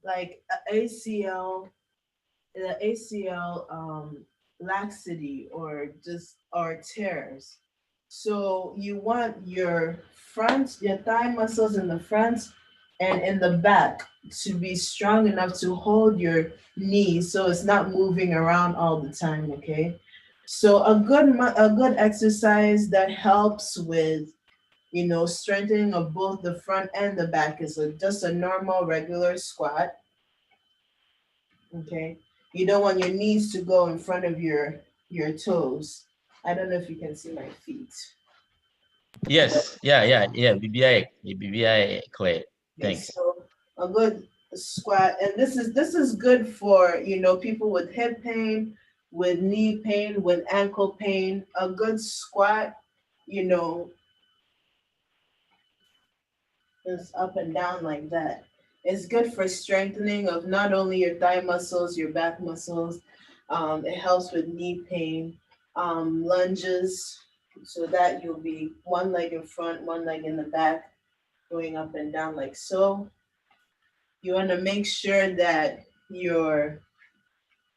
like ACL, the ACL laxity or tears. So you want your thigh muscles in the front and in the back to be strong enough to hold your knee so it's not moving around all the time, okay? So a good exercise that helps with strengthening of both the front and the back is just a normal regular squat. Okay. You don't want your knees to go in front of your toes. I don't know if you can see my feet. Yes, yeah. BBI clear. Thanks. So a good squat, and this is good for people with hip pain, with knee pain, with ankle pain. A good squat, just up and down like that. It's good for strengthening of not only your thigh muscles, your back muscles. It helps with knee pain, lunges, so that you'll be one leg in front, one leg in the back, going up and down like so. You want to make sure that your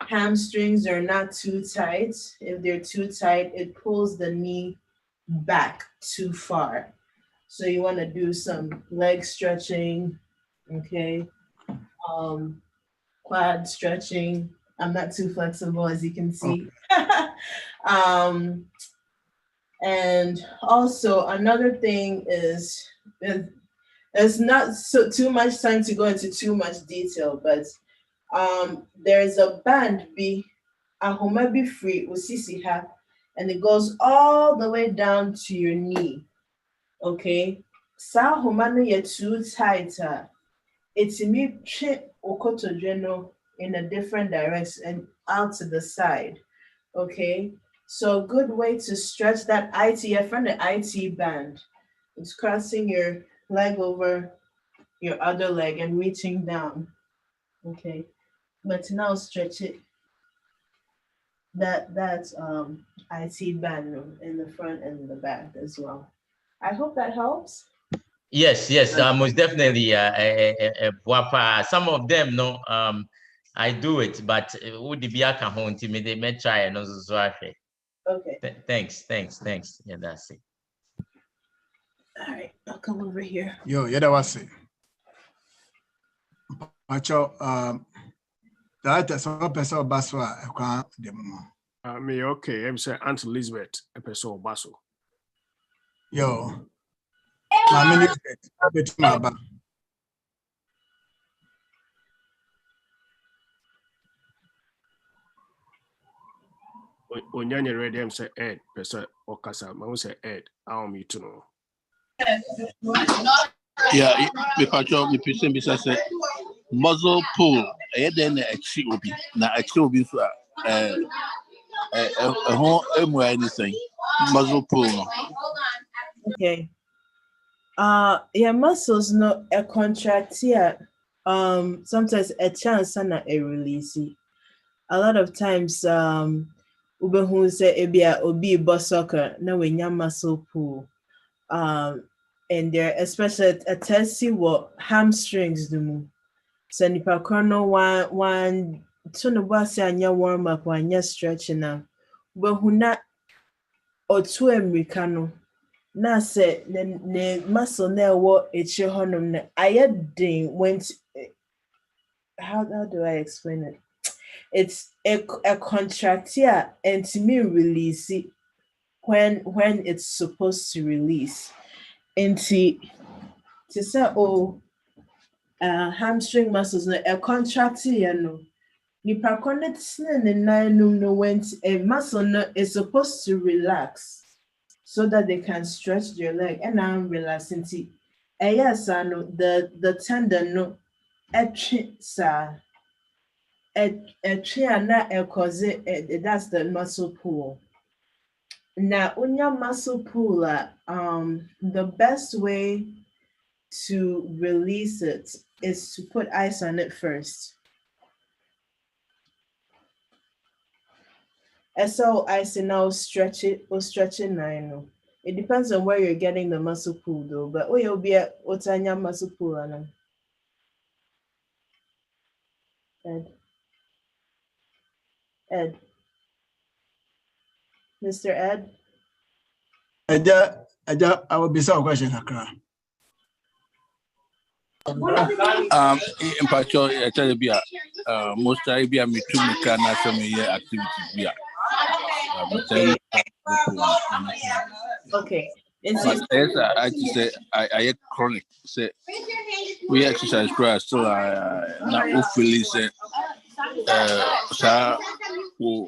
hamstrings are not too tight. If they're too tight, it pulls the knee back too far. So you want to do some leg stretching, okay? Quad stretching. I'm not too flexible, as you can see. And also another thing is, there's not too much time to go into too much detail, but there's a band be ahoma be free usisi ha, and it goes all the way down to your knee. Okay, sa ahoma no ye too tight. It's me okotodreno in a different direction and out to the side. Okay, so a good way to stretch that IT from the IT band. It's crossing your leg over your other leg and reaching down. Okay, but now stretch it. That's IT band in the front and the back as well. I hope that helps. Yes, most definitely. Some of them, no, I do it, but would be a can they may try and also. Okay. Thanks. Yeah, that's it. All right, I'll come over here. Yo, yeah, that was it. Macho, that is one person of Baswa. I can't. Me okay. I'm saying Aunt Elizabeth, a person of Basso. Yo, my minute, my back. When you're ready, I'm saying Ed, person or Casa. I say Ed. I want me to know. Yeah, me person bisa say muzzle pull. Then actually will be so. Anything muzzle pull. Okay. Your muscles no a contract here. Sometimes a chance and a release. A lot of times, ube who say ebia obi bus soccer na when your muscle pull. And there, especially a testy what hamstrings do. So nipa kono one to no boss and your warm up when you're stretching now. But who not or two Americano. Na say ne muscle na what it's your honum na ayading went. How do I explain it? It's a contract here and to me release it when it's supposed to release. Into to say hamstring muscles no a contract here no. Nipa connect ne nanum no when a muscle no is supposed to relax so that they can stretch their leg and now relaxing. Yes, I know the tendon no that's the muscle pull. Now, when your muscle pull, the best way to release it is to put ice on it first. And so ice now stretch it or stretch it now. It depends on where you're getting the muscle pull though, but you'll be at what's on your muscle pull on Ed. Mr. Ed? I will be so question. In particular, I tell you, most I be a me too me can some activities. Okay. I just say I get chronic. Say we exercise prior, so not hopefully say we'll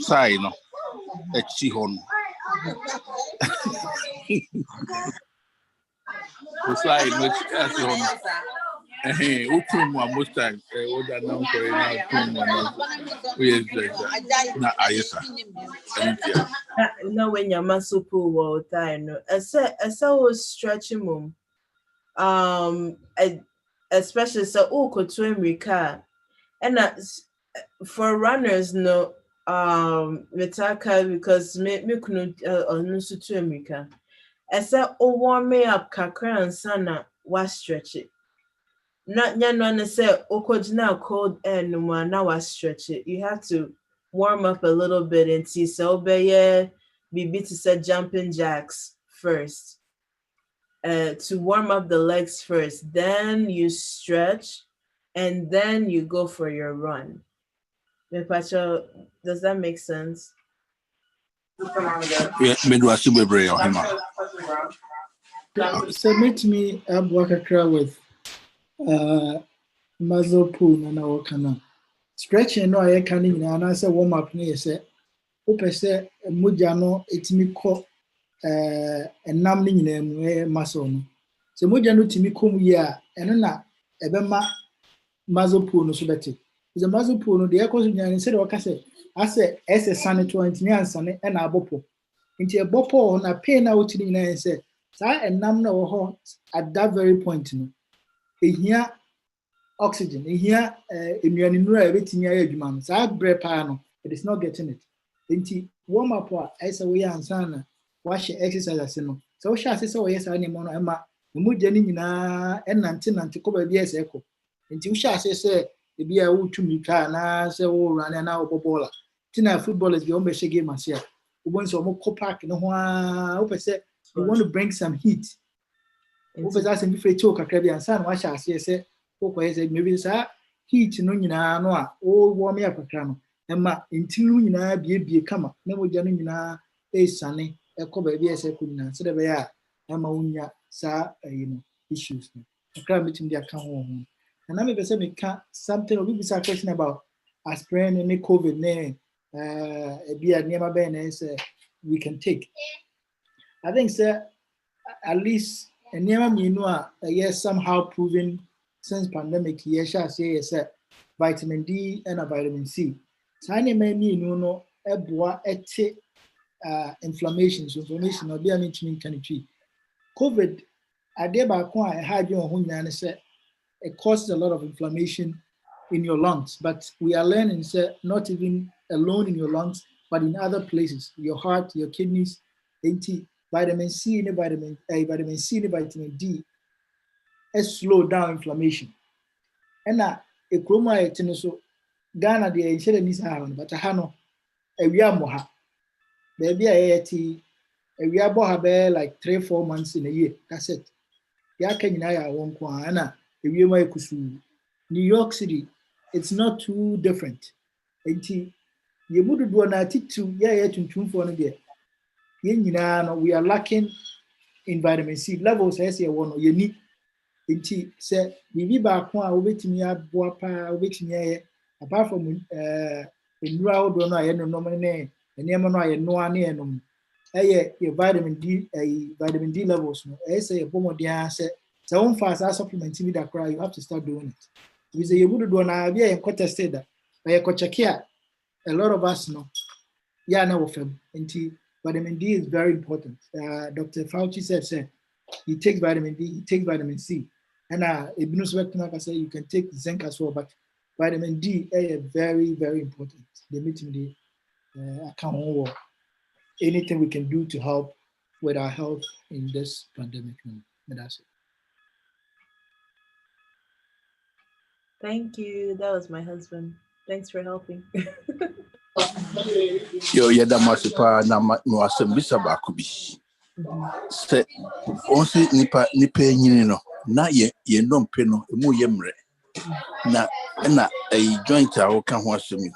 try, you know, a chihon. It's like most times, what that now for no, when your muscle pull all time, no. I said was stretching mum. especially so koto America, and for runners no metaka because me couldn't no to America. I said warm me up kakra and sana was stretch it. Not no say now cold air no more now was stretch it. You have to warm up a little bit and see so be to say jumping jacks first. To warm up the legs first, then you stretch, and then you go for your run. Pacho, does that make sense? Yeah, me do a super brave on him. Submit me work a with muscle pull and our canal. Stretching no I can and I say warm up near say open say mujano it me call and numbing name muscle. So mujano to me come here and na ebema muscle pull no so better. Is a muscle pull no the echoes and said what I say as a sunny 20 years and a bopo. Into a bopo on a pain out in the and say, and numb no at that very point. No. Here oxygen, here immunity everything here, man. So breath panel, it is not getting it. Into warm up as a way and sana, wash exercise. So shall say so, yes, any mono emma, the mood jenny and nantin and to cover the echo. Until shall say, the beer wood to me can say, oh, run an hour bola. Tina football is the only game as here. Once or more copac, no one say you want to bring some heat. Over asking if they talk a Caribbean sun, what shall I say? Maybe sir, heat no no, all warm up a cram. Emma, until you be a come up, never janina, a sunny, a cover be as I couldn't. So they are Emma unya, sir, issues. A cram between their account home. And I may say me can't something will be a question about aspirin and COVID name. A beer near my band we can take. I think, sir, at least a near me know yes somehow proven since pandemic here shall say vitamin D and a vitamin C. Tiny may mean no a boa inflammation, so inflammation or be a mentioning can tree. COVID I did back I had your home and said it causes a lot of inflammation in your lungs, but we are learning not even alone in your lungs, but in other places, your heart, your kidneys, vitamin C and vitamin C and vitamin D slow down inflammation. And a chroma so Ghana the instead of this but a hano a moha. Baby we are boha like 3-4 months in a year. That's it. Ya Kenya won't Anna Kusu. New York City, it's not too different. You would do an attitude, to for we are lacking in vitamin C levels as you want you need. Inti say bibi ba ko a obetimi aboa pa obetimi apart from ndura odo no aye no ne enema no aye no ane enom your vitamin D levels no say your bomodian say one fast supplement me that cry you have to start doing it. We say you would do na bia en tested that by check here a lot of us no na wo fam inti vitamin D is very important. Dr. Fauci said he takes vitamin D, he takes vitamin C. And I say you can take zinc as well, but vitamin D is very, very important. The meeting account anything we can do to help with our health in this pandemic. That's it. Thank you. That was my husband. Thanks for helping. Yo, yada masipa na wasembisa bakubi. Se onsi nipa nyini no na ye ndompe no emu yemre na joint a woka ho asemi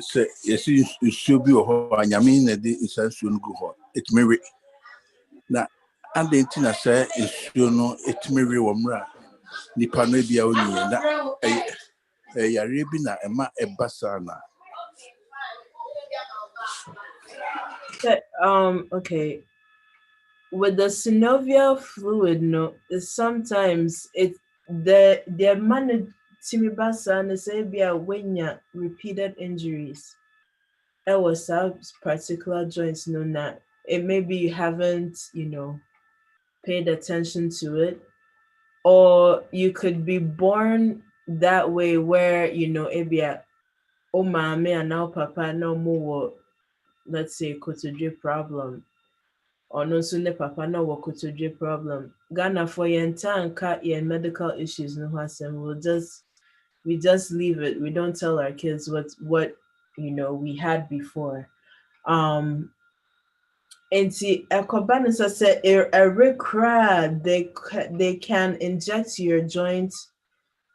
se yesi nsuo bi ho anyame na de nsansuo no gu ho etmewe na ande ntina se nsuo no etmewe wo mra nipa no bia oni na yare bi na ema ebasa na okay. With the synovial fluid, no, sometimes the man timibasa and say be when you repeated injuries. It was a particular joints no na it maybe you haven't, paid attention to it, or you could be born that way where, ebia oh mommy and now papa no more, let's say kotodwe problem, or no sooner papa no wo kotodwe problem. Ghana for your tanka your medical issues no hasem, we just leave it. We don't tell our kids what we had before. And see, Ekobanisa said every crowd they can inject your joint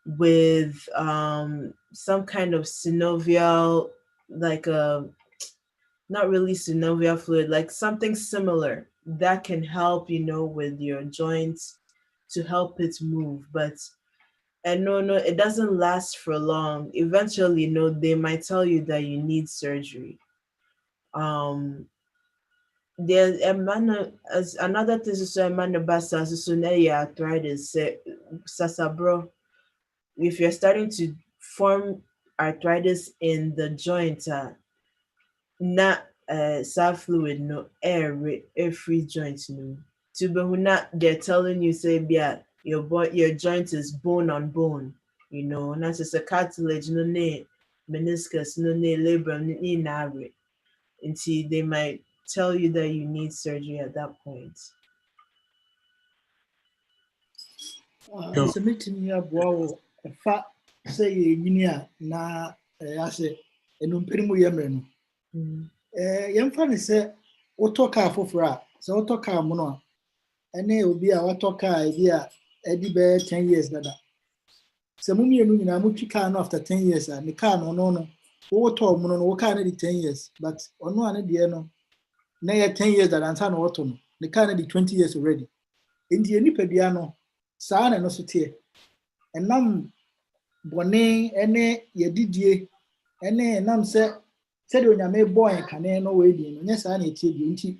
with some kind of synovial, like not really synovial fluid, like something similar that can help with your joints to help it move. But no, it doesn't last for long. Eventually, they might tell you that you need surgery. There's a man as another thing is a man basa so na arthritis sasabro. If you're starting to form arthritis in the joint, not fluid no air free joint no. To be not they're telling you say yeah your joint is bone on bone, not just a cartilage no ne meniscus no ne labrum ni nare. Until they might tell you that you need surgery at that point. Submitting your bro, a fat say engineer na I say and umpirimu yamren. Young funny say otoka fofra, so otoka mono, and they will be a otoka idea Eddie Bear 10 years dada. Samumi and Muchika after 10 years and the car no. Oto mono no can 10 years, but on one idea no. Nay 10 years that answer no autumn, the can be 20 years already. In the Nipediano, San and also tear. And nam bonnet, ene ye didye, ene nam said when you may boy and can no wedding, yes, I need to be.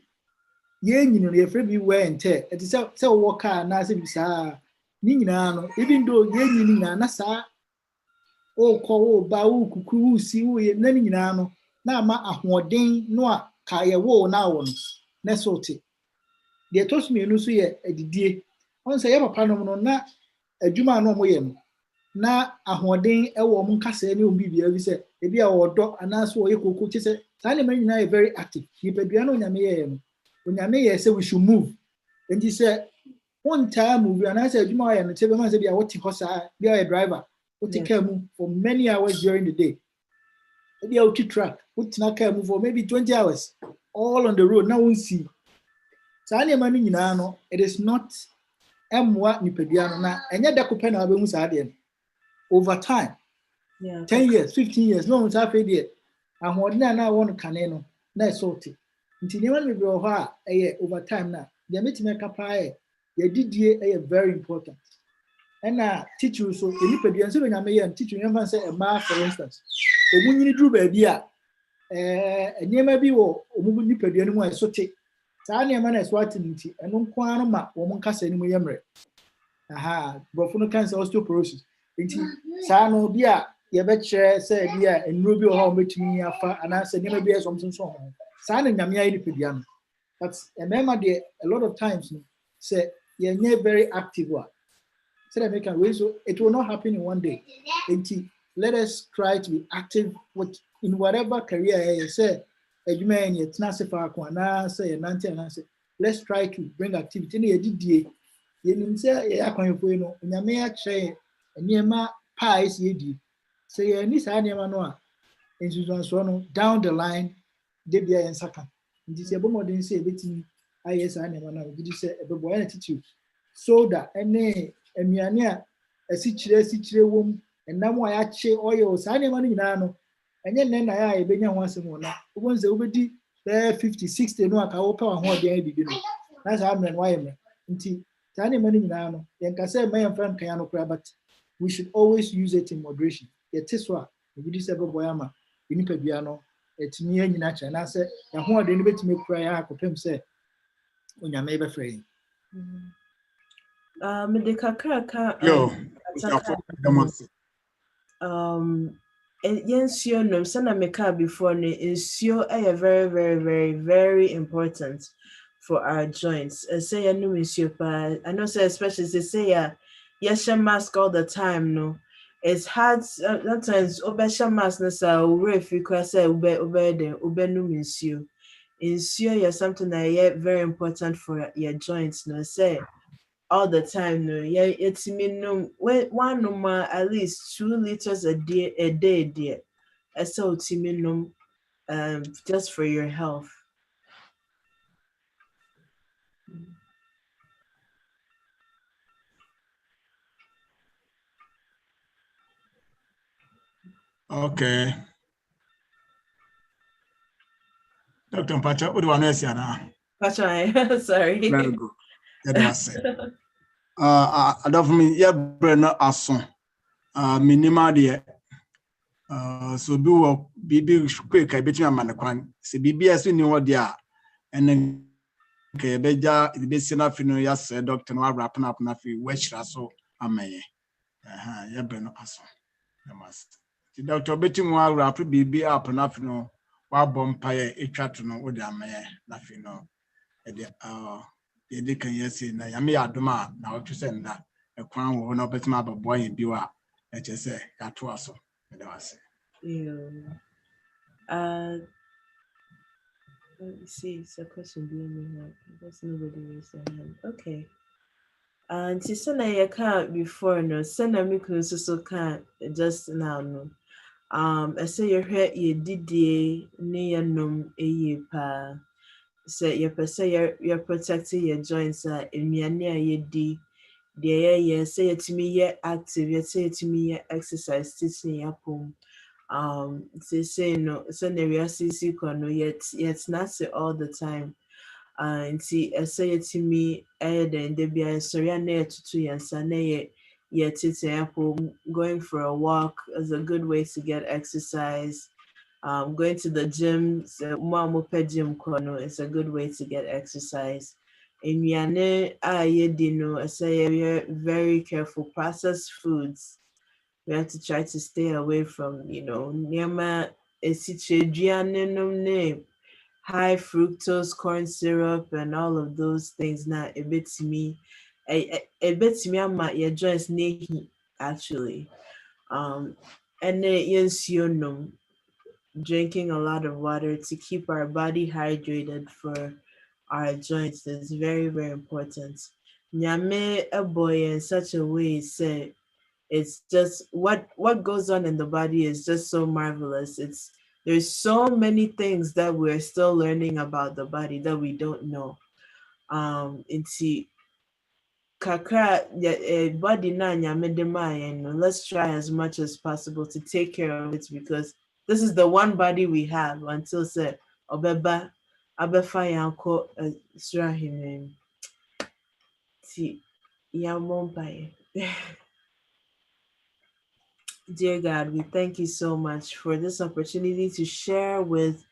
Yen, you're afraid be wear and tear. It is so walk car, nice if you say, Nina, even though yen, Nasa. Oh, call Bau, Cuckoo, see we Nenino, now ma ahoden no a kaya wo na wo na sorti. De toss me no so ye adidie. On say your papa no na adwuma no mo ye no. Na ahoden e wo mo nkasa ne obi bia bi se e bia wo do anaso wo ye kokko chi se sa ne man nyina very active. Nipadua no nyame ye no. Onyame ye say we should move. And he said one time move and I said adwuma ye no tebe man say bia what hosa bia a driver. What take care move for many hours during the day. Maybe I'll keep track. Put move for maybe 20 hours. All on the road. Now we see. So it is not M1 Nipediano na and yet that could over time. Yeah. 10 years, 15 years, no one's half idiot. And what now want to caneno, na salty. Until you want to be over time now. The meeting make a pie. The DDA very important. And teach you so Nipedian so when I may teach you never say a math for instance. But when you do baby, and you may be Nipedian one so take. Tanya man is watching it, and no quantum, woman cast any more. Aha, but for no cancer osteoporosis. Sano Bia, you bet share, say, yeah, and Ruby or home with me, and I said, never be something so. Signing Namia Nipedian. But remember, there a lot of times say, you're very active one. So that make a way so it will not happen in one day. Let us try to be active in whatever career you say. You may it's not say let's try to bring activity. You say pies say down the line debia and saka. This is modern say IS attitude so that any emiania a sichire wom and now I actually oil signing money nano and then I benya once more now once they will be 50 60 no aka open one there that's how I'm why until signing money nano then can say my friend can but we should always use it in moderation. It is what we do say boyama you need piano it's near in nature and I say the whole day to make prayer ko say onyame be free. Yes, no, sana meka before ne ensure very, very, very, very important for our joints. Say no monsieur pa. I know say especially say yes mask all the time no. It's hard sometimes obesha mask no say if you can say ube no monsieur. Ensure something that very important for your joints no say all the time no it's minimum one number at least 2 liters a day so minimum just for your health. Okay. Dr. Mpacha, what do I know? Pacha, sorry. Very good. That was it. I don't mean yeah, Brenna Asson. Minima dear. So do be quick. I bet you a man. See, BBS in your dear. And then Beja, the best enough, yes, Doctor, no wrapping up nothing, which so I may. Yeah, Brenna Asson. You must. The doctor betting while wrap be up enough, no, while bumpire a chat to know what I may, nothing, no. They can yes in Yami Adoma, now to send that a crown will not bet my boy in Biwa, let you say, that was so. Let me see, it's a question being here. I guess nobody raised their hand. Okay. And I can't before no, send a micro so can't just now no. I say your head ye did near num a ye pa. Say your per se you're protecting your joints in me near ye d. Dear say it to me yet active, yet say it to me yet exercise stitching your home. Say no, send the CC no yet not say all the time. And see, say it to me, then there be a sorry near to 2 years, and yet it's apple going for a walk is a good way to get exercise. Going to the gym, gym corner is a good way to get exercise. In Yane, I say you're very careful. Processed foods, we have to try to stay away from, Nyama name. High fructose corn syrup and all of those things now a bit to me your joints nehi actually. And then yes drinking a lot of water to keep our body hydrated for our joints is very, very important. Nyame a boy in such a way say it's just what goes on in the body is just so marvelous. There's so many things that we're still learning about the body that we don't know. Into kakra body na nyame de and let's try as much as possible to take care of it because this is the one body we have until say obeba abefa yanko srahim ti yamompai. Dear God, we thank you so much for this opportunity to share with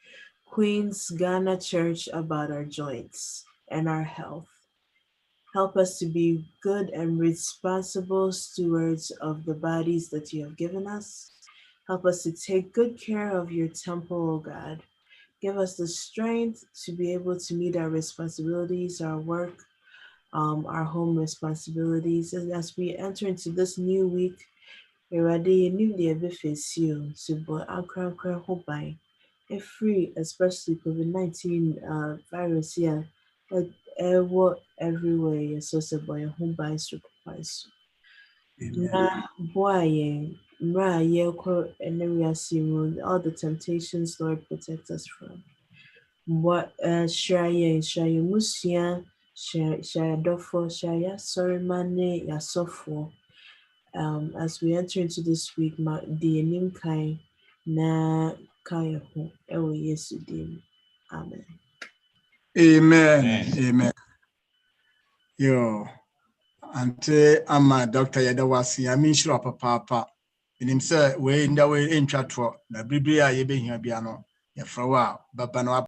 Queen's Ghana Church about our joints and our health. Help us to be good and responsible stewards of the bodies that you have given us. Help us to take good care of your temple, O God. Give us the strength to be able to meet our responsibilities, our work, our home responsibilities. And as we enter into this new week, Erade new the ever face you to boy akra hope by free, especially COVID-19 virus here. What everywhere so boy home by supervise. Na boy and then we are seeing all the temptations Lord protect us from. What shaya musia shaya dofo shaya sorry mane ya sofo. As we enter into this week, the name kai na kaya ho ewo Yesu dim. Amen. Amen. Yo, ante ama Dr. Yadawasi, I mean sure papa. In himself, we in the way in chat for the Biblia ye being here piano. Ye for a while, but